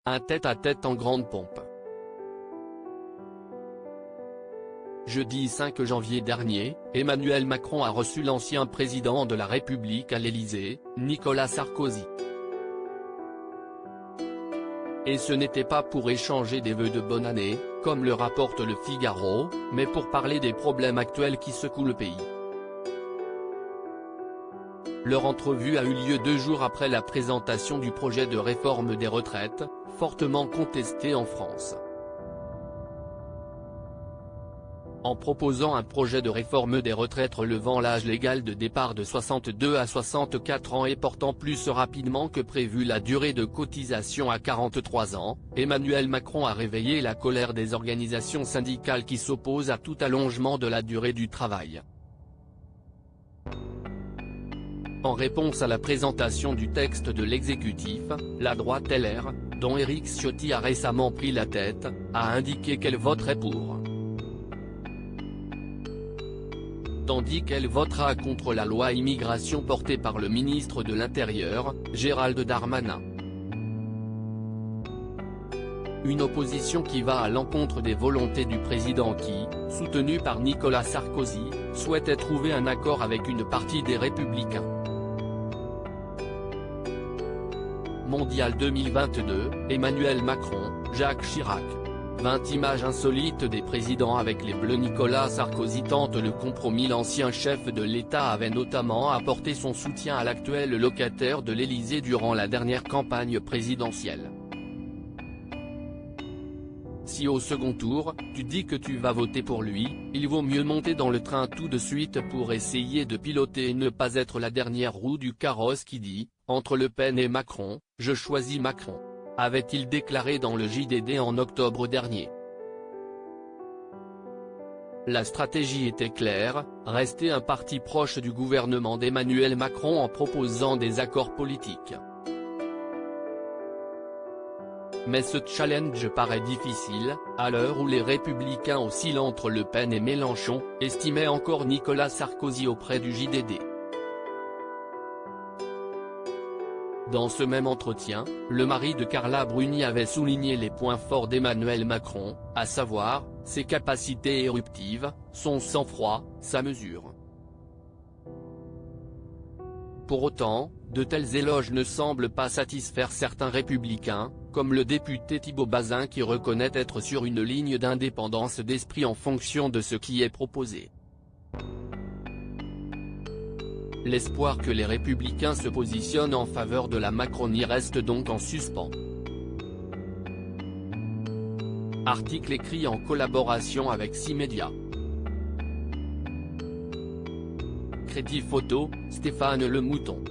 Un tête-à-tête en grande pompe. Jeudi 5 janvier dernier, Emmanuel Macron a reçu l'ancien président de la République à l'Élysée, Nicolas Sarkozy. Et ce n'était pas pour échanger des vœux de bonne année, comme le rapporte Le Figaro, mais pour parler des problèmes actuels qui secouent le pays. Leur entrevue a eu lieu 2 jours après la présentation du projet de réforme des retraites, fortement contesté en France. En proposant un projet de réforme des retraites relevant l'âge légal de départ de 62 à 64 ans et portant plus rapidement que prévu la durée de cotisation à 43 ans, Emmanuel Macron a réveillé la colère des organisations syndicales qui s'opposent à tout allongement de la durée du travail. En réponse à la présentation du texte de l'exécutif, la droite LR, dont Éric Ciotti a récemment pris la tête, a indiqué qu'elle voterait pour. Tandis qu'elle votera contre la loi immigration portée par le ministre de l'Intérieur, Gérald Darmanin. Une opposition qui va à l'encontre des volontés du président qui, soutenu par Nicolas Sarkozy, souhaitait trouver un accord avec une partie des Républicains. Mondial 2022, Emmanuel Macron, Jacques Chirac. 20 images insolites des présidents avec les Bleus. Nicolas Sarkozy tente le compromis. L'ancien chef de l'État avait notamment apporté son soutien à l'actuel locataire de l'Élysée durant la dernière campagne présidentielle. Si au second tour, tu dis que tu vas voter pour lui, il vaut mieux monter dans le train tout de suite pour essayer de piloter et ne pas être la dernière roue du carrosse qui dit « Entre Le Pen et Macron, je choisis Macron », avait-il déclaré dans le JDD en octobre dernier. La stratégie était claire, rester un parti proche du gouvernement d'Emmanuel Macron en proposant des accords politiques. Mais ce challenge paraît difficile, à l'heure où les Républicains oscillent entre Le Pen et Mélenchon, estimait encore Nicolas Sarkozy auprès du JDD. Dans ce même entretien, le mari de Carla Bruni avait souligné les points forts d'Emmanuel Macron, à savoir, ses capacités éruptives, son sang-froid, sa mesure. Pour autant, de tels éloges ne semblent pas satisfaire certains républicains, comme le député Thibault Bazin qui reconnaît être sur une ligne d'indépendance d'esprit en fonction de ce qui est proposé. L'espoir que les Républicains se positionnent en faveur de la Macronie reste donc en suspens. Article écrit en collaboration avec 6 médias. Crédit photo, Stéphane Le Mouton.